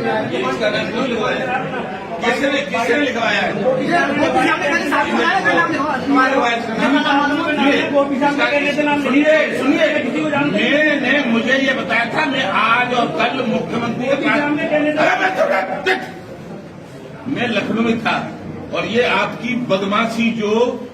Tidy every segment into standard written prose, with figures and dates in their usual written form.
इसका नाम क्यों लिखवाया? किसने लिखवाया है? सुनिए, मैंने मुझे ये बताया था, मैं आज और कल मुख्यमंत्री के पास, मैं लखनऊ में था और ये आपकी बदमाशी जो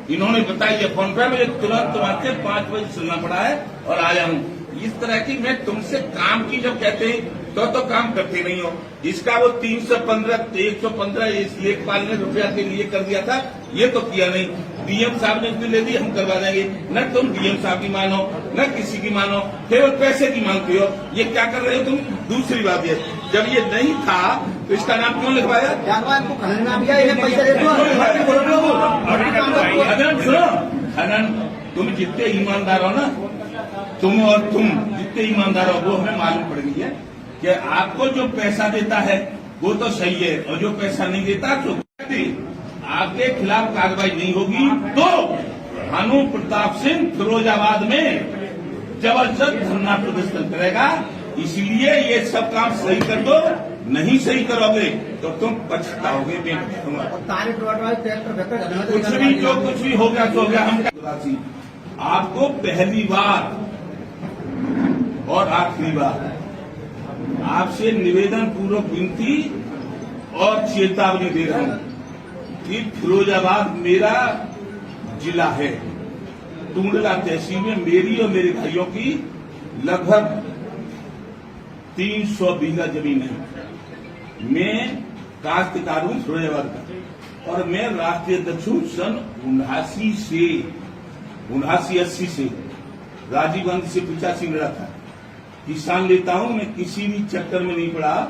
इन्होंने बताई है फोन पे, मुझे तुरंत तुम्हारे 5 बजे सुनना पड़ा है और आया हूँ। इस तरह की मैं तुमसे काम की जब कहते हैं तो काम करते नहीं हो। इसका वो 315 इस लेखपाल ने रुपया के लिए कर दिया था, ये तो किया नहीं। डीएम साहब ने उसने ले दी, हम करवा देंगे। न तुम डीएम साहब की मानो न किसी की मानो, केवल पैसे की मांगते हो। ये क्या कर रहे हो तुम? दूसरी बात ये, जब ये नहीं था तो इसका नाम क्यों लिखवाया? खनन, तुम जितने ईमानदार हो ना, तुम जितने ईमानदार हो वो हमें मालूम पड़ गई है कि आपको जो पैसा देता है वो तो सही है, और जो पैसा नहीं देता तो आपके खिलाफ कार्रवाई नहीं होगी। तो भानु प्रताप सिंह फिरोजाबाद में जबरदस्त धरना प्रदर्शन करेगा। इसलिए ये सब काम सही कर दो, नहीं सही करोगे तो तुम पछताओगे। कुछ भी हो गया तो हो गया। हम आपको पहली बार और आखिरी बार आपसे निवेदन पूर्वक विनती और चेतावनी दे रहा हूं कि फिरोजाबाद मेरा जिला है। टूंडला तहसील में मेरी और मेरे भाइयों की लगभग 300 बीघा जमीन है। मैं काश्तकार हूं फिरोजाबाद का, और मैं राष्ट्रीय अध्यक्ष हूं सन 79-80 से। राजीव गांधी से 85 लड़ा था। किसान लेता हूं, मैं किसी भी चक्कर में नहीं पड़ा।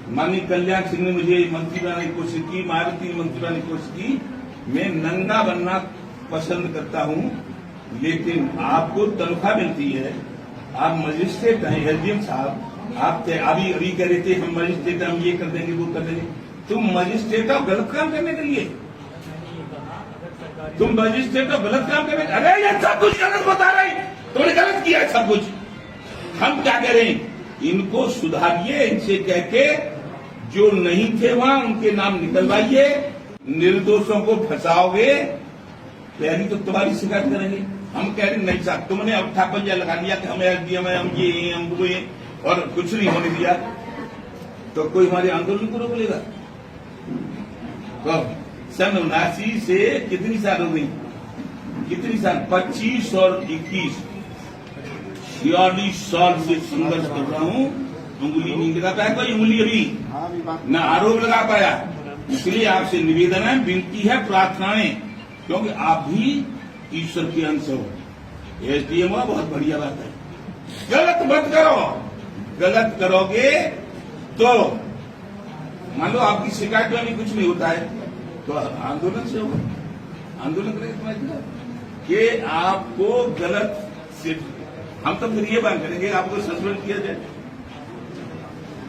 माननीय कल्याण सिंह ने मुझे मंत्री बनाने की कोशिश की, मायावती ने मंत्री बनाने की कोशिश की। मैं नंगा बनना पसंद करता हूं, लेकिन आपको तनख्वाह मिलती है। आप मजिस्ट्रेट हैं, एसडीएम साहब। आप अभी कह रहे थे हम मजिस्ट्रेट, हम ये कर देंगे वो कर देंगे। तुम मजिस्ट्रेट हो गलत काम करने के लिए, तुम मजिस्ट्रेट हो गलत काम करने। अरे ये सब कुछ गलत बता रही, तुमने गलत किया सब कुछ। हम क्या करें? इनको सुधारिए, इनसे कह के जो नहीं थे वहां उनके नाम निकलवाइए। निर्दोषों को फंसाओगे, पहली तो तुम्हारी शिकायत करेंगे। हम कह रहे नहीं साहब, तुमने अब पंजा लगा लिया कि हम एसडीएम है, हम ये हैं, हम वो हैं, और कुछ नहीं होने दिया, तो कोई हमारे आंदोलन को रोक लेगा? तो सन 79 से कितनी साल हो गई? कितनी साल? 25 और 21, 46 साल से संघर्ष कर रहा हूं। उंगली नहीं लगा पाया कोई, उंगली अभी न आरोप लगा पाया। इसलिए आपसे निवेदन है, विनती है, प्रार्थनाएं, क्योंकि आप भी ईश्वर के अंश हो। एसडीएम हो, बहुत बढ़िया बात है। गलत मत करो, गलत करोगे तो मान लो आपकी शिकायत में भी कुछ नहीं होता है तो आंदोलन से होगा। आंदोलन करेंगे कि आपको गलत सिर्फ हम तो फिर ये बात करेंगे आपको सस्पेंड किया जाए,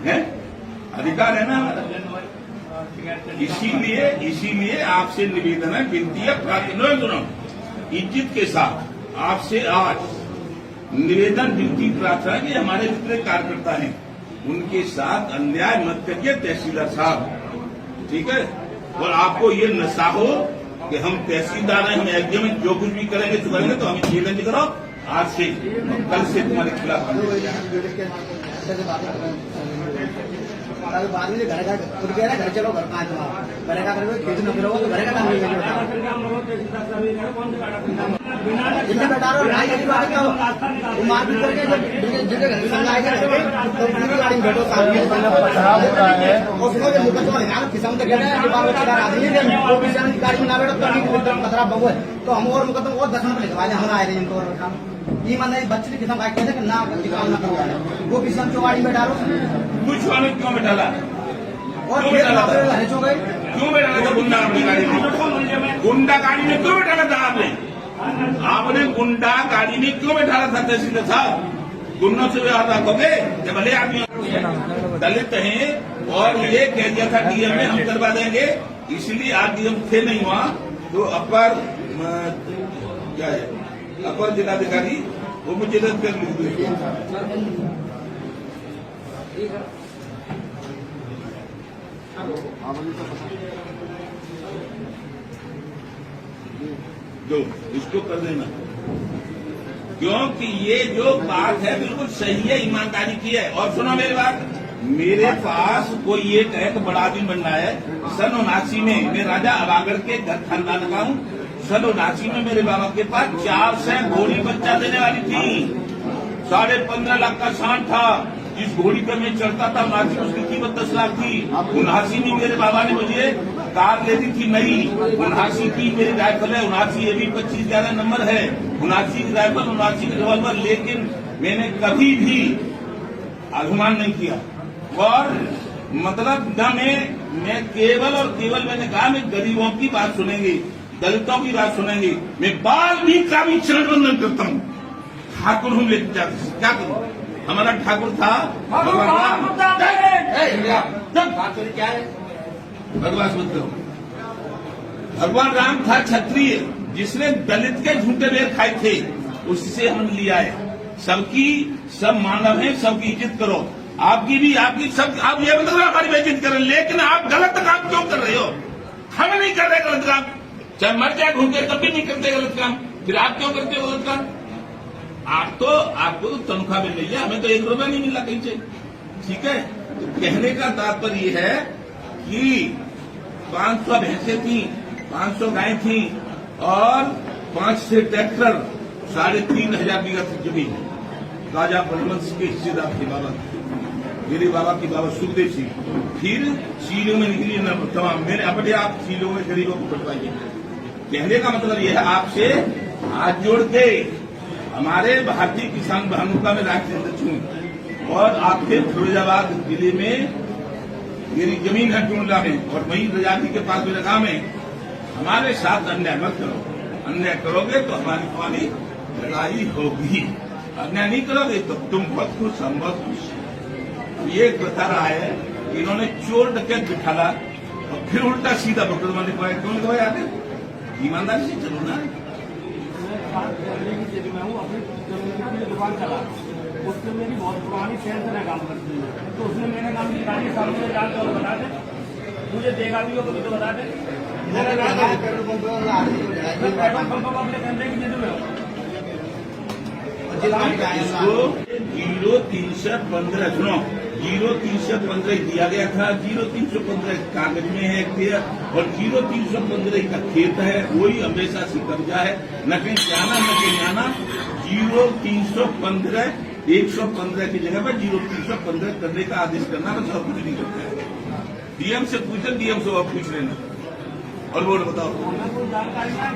है अधिकार है ना हमारा। इसीलिए आपसे निवेदन है, विनती है, प्रार्थना सुनो इज्जत के साथ आपसे आज निवेदन, विनती, प्रार्थना कि हमारे जितने कार्यकर्ता हैं उनके साथ अन्याय मत करिए तहसीलदार साहब, ठीक है? और आपको ये नशा हो कि हम तहसीलदार हैं, हम एसडीएम में जो कुछ भी करेंगे तो करेंगे, तो हमें चैलेंज करो आज से, कल से तुम्हारे खिलाफ। बाद में घर चलो, घर कहाँ तुम्हारा घर का करोगे, खेत न करोगे तो घर का काम नहीं जिनसे बैठा रहो मारपीट करके जिनके घर संगाएगा तो पूरी गाड़ी में बैठो किसान तो कह रहे हैं वो किसान की गाड़ी में ना बैठो तो खतरा बहु है तो हम और मुकदम और 10 नंबर लिखवा हम आए रहे इनको ये मन बच्चे किसान भाई कहते हैं ना किसान ना करो, वो किसान जो गाड़ी में बैठा रहो कुछ क्यों बैठाला और क्यों बैठाला था गुंडा अपनी गाड़ी में? गुंडा गाड़ी में क्यों बैठाला था आपने गुंडा गाड़ी में क्यों बैठाला था तहसीलदार साहब? गुंडों से व्यवहार रखोगे जब भले आदमी दलित हैं और ये कह दिया था डीएम में हम करवा देंगे, इसलिए आज डीएम थे नहीं वहां, तो अपर क्या है अपर जिलाधिकारी वो मुझे रद्द कर लीजिए। जो इसको कर देना, क्योंकि ये जो बात है बिल्कुल सही है, ईमानदारी की है। और सुनो मेरी बात, मेरे पास कोई एक है तो बड़ा आदमी बन रहा है। सन 79 में मैं राजा अबागढ़ के घर खानदान का हूँ। सन 79 में मेरे बाबा के पास 400 घोड़ी बच्चा देने वाली थी। 15.5 लाख का सांड था। जिस घोड़ी पर मैं चढ़ता था 79 में उसकी कीमत 10 लाख थी। 79 में मेरे बाबा ने मुझे कार ले दी थी नई। 79 की मेरी राइफल है, 79 ये भी 25-11 नंबर है। 79 की राइफल, 79 की रिवॉल्वर। लेकिन मैंने कभी भी अभिमान नहीं किया। और मतलब न मैं केवल और केवल मैंने कहा मैं गरीबों की बात सुनेंगे, दलितों की बात सुनेंगे। मैं वाल्मीकि का भी चरण वंदन करता हूँ। ठाकुर हूँ, लेकिन क्या करूँ, हमारा ठाकुर था भगवान। बकवास मत करो। भगवान राम था क्षत्रिय, जिसने दलित के झूठे बेर खाए थे, उससे हम लिया है। सबकी सब मानव है, सबकी इज्जत करो। आपकी भी, आपकी सब, आप ये मतलब हमारी बेइज्जत करें, लेकिन आप गलत काम क्यों कर रहे हो? हम नहीं कर रहे गलत काम, चाहे मर जाए घूम के तब भी नहीं करते गलत काम। फिर आप क्यों करते हो गलत काम? आपको तो तनख्वाह मिल रही है, हमें तो 1 रुपया नहीं मिला कहीं से। ठीक है, तो कहने का तात्पर्य ये है कि 500 भैंसे थी, 500 गाय थी और 5 से ट्रैक्टर, 3,500 बीघा जमीन। राजा बलवंश के हिस्सेदार थे बाबा, मेरे बाबा की बाबा सुखदेव सिंह। फिर सीलों में निकली न तमाम, मेरे अपने आप सीलों में गरीबों को बटवाइए। कहने का मतलब यह है आपसे हाथ जोड़ के, हमारे भारतीय किसान भानु का मैं राष्ट्रीय अध्यक्ष हूँ और आपके फिरोजाबाद जिले में मेरी जमीन है टूंडला में, और वही रजाजी के पास मेरा गांव है। हमारे साथ अन्याय मत करो। अन्याय करोगे तो हमारी लड़ाई होगी। अन्याय नहीं करोगे तो तुम बहुत खुश, हम बहुत खुश। ये बता रहा है कि इन्होंने चोर डकैत बिठाला और फिर उल्टा सीधा भगत माने को क्यों लिखवाया आगे? ईमानदारी से चलो ना। मैं हूँ अपनी दुकान चला, उसमें मेरी बहुत पुरानी फ्रेंड से काम करती है, तो उसने मेरे नाम की गाड़ी सामने जान तो बता दे, मुझे देगा भी हो कभी तो बता दे। पेट्रोल पंप को अपने कैमरे की जेब में इसको 0315 सुनो, 0315 दिया गया था। 0315 कागज में है क्लियर, और 0315 का खेत है, वही हमेशा से कब्जा है। न कहीं जाना न कहीं आना। 0315 115 की जगह पर 0315 करने का आदेश करना, बस और कुछ नहीं करता है। डीएम से पूछे, डीएम से और पूछ लेना। और वोट बताओ,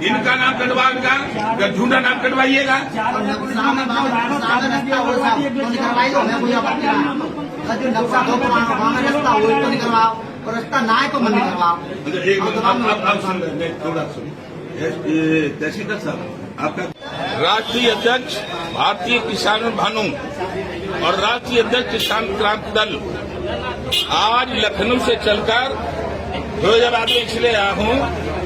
इनका नाम कटवा, इनका झूठा नाम कटवाइएगा। और रास्ता ना को मन करवाओ। अब सुन रहे, थोड़ा सुन। तहसीलदार साहब, आपका राष्ट्रीय अध्यक्ष भारतीय किसान भानु और राष्ट्रीय अध्यक्ष किसान क्रांति दल आज लखनऊ से चलकर फिरोजाबाद में इसलिए आया हूँ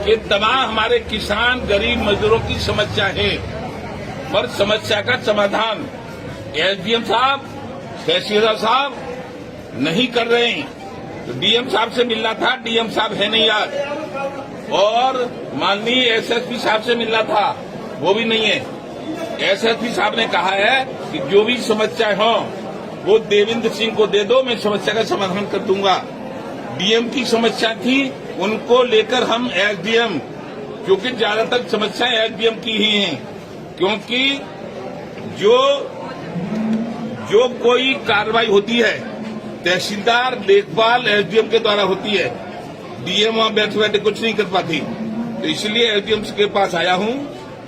कि तमाम हमारे किसान गरीब मजदूरों की समस्या है, पर समस्या का समाधान एसडीएम साहब, तहसीलदार साहब नहीं कर रहे हैं। तो डीएम साहब से मिलना था, डीएम साहब है नहीं आज, और माननीय एसएसपी साहब से मिलना था, वो भी नहीं है। एसएसपी साहब ने कहा है कि जो भी समस्या हो वो देवेंद्र सिंह को दे दो, मैं समस्या का समाधान कर दूंगा। डीएम की समस्या थी, उनको लेकर हम एसडीएम, क्योंकि ज्यादातर समस्याएं एसडीएम की ही हैं, क्योंकि जो कोई कार्रवाई होती है तहसीलदार, लेखपाल, एसडीएम के द्वारा होती है। डीएम वहां बैठे बैठे कुछ नहीं कर पाती, तो इसलिए एसडीएम के पास आया हूं।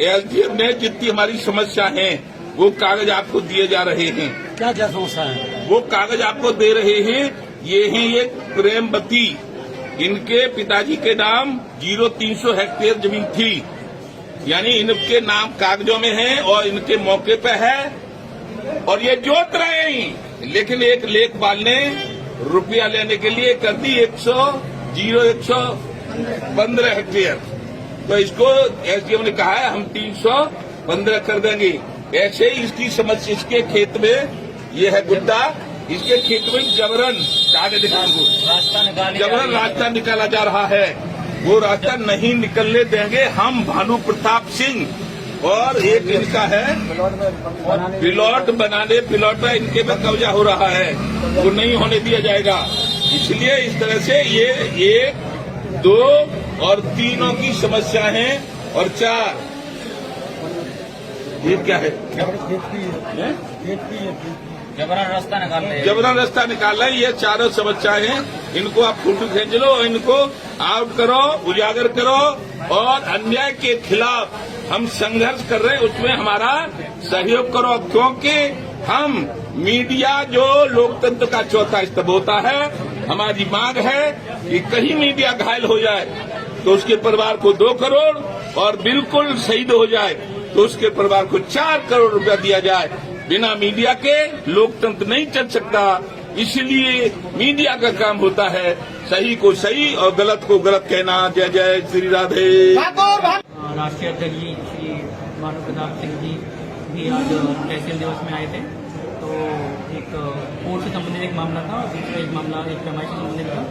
एसडीएम ने जितनी हमारी समस्या है वो कागज आपको दिए जा रहे हैं। क्या क्या समस्या है? वो कागज आपको दे रहे हैं। ये है एक प्रेमवती, इनके पिताजी के नाम 0300 हेक्टेयर जमीन थी, यानी इनके नाम कागजों में है और इनके मौके पे है, और ये जोत रहे हैं। लेकिन एक लेखपाल ने रुपया लेने के लिए कर दी 115 हेक्टेयर, तो इसको एसडीएम ने कहा है हम 315 कर देंगे। ऐसे ही इसकी समस्या, इसके खेत में ये है गुड्डा, इसके खेत में जबरन आगे दिखाओ जबरन रास्ता निकाला जा रहा है। वो रास्ता नहीं निकलने देंगे हम। भानु प्रताप सिंह और एक इनका है प्लॉट इनके में कब्जा हो रहा है, वो नहीं होने दिया जाएगा। इसलिए इस तरह से ये 1, 2 और 3 की समस्या है। और 4 ये क्या है? जबरन रास्ता निकाल रहे हैं। ये चारों समस्याएं हैं, इनको आप फोटो खींच लो, इनको आउट करो, उजागर करो और अन्याय के खिलाफ हम संघर्ष कर रहे हैं, उसमें हमारा सहयोग करो। क्योंकि हम मीडिया जो लोकतंत्र का चौथा स्तंभ होता है, हमारी मांग है कि कहीं मीडिया घायल हो जाए तो उसके परिवार को 2 करोड़ और बिल्कुल शहीद हो जाए तो उसके परिवार को 4 करोड़ रुपया दिया जाए। बिना मीडिया के लोकतंत्र नहीं चल सकता। इसलिए मीडिया का काम होता है सही को सही और गलत को गलत कहना। जय जय श्री राधे। राष्ट्रीय अध्यक्ष जी श्री भानु प्रताप सिंह जी भी आज तहसील दिवस में आए थे। तो एक कोर्ट से संबंधित एक मामला था, दूसरा एक मामला एक पैमाइश से संबंधित था।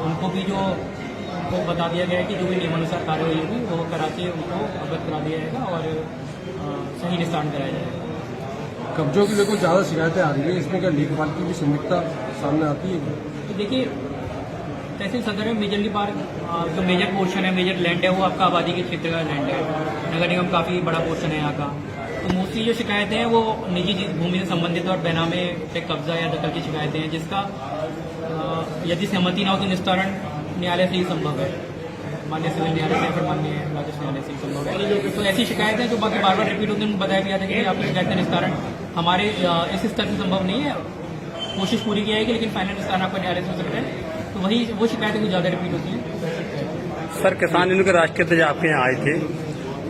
उनको भी उनको बता दिया गया है कि जो भी नियमानुसार कार्रवाई होगी वो करा के उनको अवगत करा दिया जाएगा और सही निस्तारण कराया जाएगा। कब्जों की देखो ज्यादा शिकायतें आ रही है, इसमें क्या लेखपाल की भी संयुक्ता सामने आती है? तो देखिए, तहसील सदर में मेजरली पार्क जो मेजर पोर्शन है, मेजर लैंड है, वो आपका आबादी के क्षेत्र का लैंड है। नगर निगम काफी बड़ा पोर्शन है यहाँ का। तो मोस्टली जो शिकायतें हैं वो निजी भूमि से संबंधित और बेनामे पे कब्जा या दखल की शिकायतें हैं, जिसका यदि सहमति ना हो तो निस्तारण न्यायालय से ही संभव है, माननीय सिविल न्यायालय से फिर माननीय राजस्व न्यायालय से ही संभव है। तो ऐसी शिकायतें जो बाकी बार बार रिपीट होती है, उनको बताया गया था कि आपकी शिकायतें निस्तारण हमारे इस स्तर से संभव नहीं है। कोशिश पूरी की जाएगी लेकिन फाइनल निस्तारण आपको न्यायालय से हो सकता है। तो वही वो शिकायतें कुछ ज्यादा रिपीट होती हैं। सर, किसान यूनियन के राष्ट्रीय अध्यक्ष आपके यहाँ आए थे,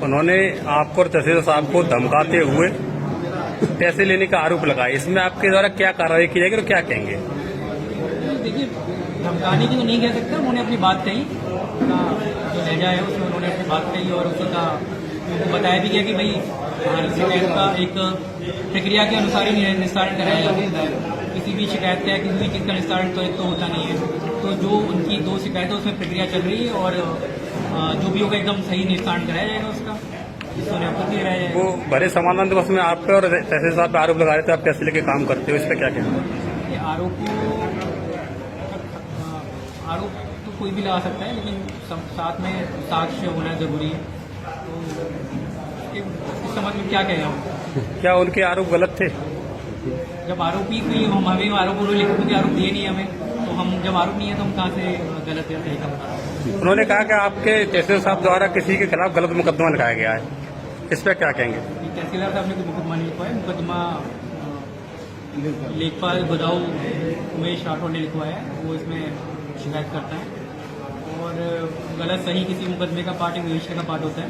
उन्होंने आपको और तहसीलदार साहब को धमकाते हुए पैसे लेने का आरोप लगाया। इसमें आपके द्वारा क्या कार्रवाई की जाएगी और क्या कहेंगे? देखिए, धमकाने की तो नहीं कह सकते, उन्होंने अपनी बात कही, जो लहजा है उसमें उन्होंने अपनी बात कही और उसी का उनको बताया भी गया कि भाई हमारी शिकायत का एक प्रक्रिया के अनुसार ही निस्तारण कराया जाता है। किसी भी शिकायत का किसी भी चीज का निस्तारण तो होता नहीं है। तो जो उनकी 2 शिकायतें उसमें प्रक्रिया चल रही है और जो भी होगा एकदम सही निस्तारण कराया जाएगा उसका, जिसको आपत्ति कराया जाएगा। वो भरे समाधान दिवस में आप पे और तहसील साहब पे आरोप लगा रहे थे, आप पैसे लेके काम करते हो, इस पर क्या कहना? आरोप तो कोई भी लगा सकता है, लेकिन साथ में साक्ष्य होना जरूरी है। तो इस समझ में क्या कहें हम? क्या उनके आरोप गलत थे? जब आरोपी कोई हमें आरोप उन्होंने लिखा, क्योंकि आरोप दिए नहीं हमें, तो हम जब आरोप नहीं है तो हम कहाँ से गलत या सही का बता? उन्होंने कहा कि आपके तहसील साहब द्वारा किसी के खिलाफ गलत मुकदमा लगाया गया है, इस पर क्या कहेंगे? तहसीलदार साहब ने कोई मुकदमा नहीं लिखवाया। मुकदमा लेखपाल गोदाऊ उमेश राठौड़ ने लिखवाया है, वो इसमें शिकायत करता है। और गलत सही किसी मुकदमे का पार्ट विवेचना का पार्ट होता है,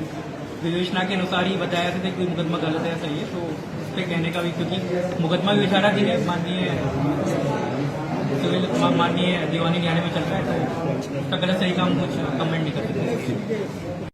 विवेचना के अनुसार ही बताया जाता है कोई मुकदमा गलत है या सही है। तो इस पर कहने का भी, क्योंकि मुकदमा भी विचाराधीन है, माननीय दीवानी न्यायालय में चल रहा है, तो उसका गलत सही का हम कुछ कमेंट नहीं कर सकते।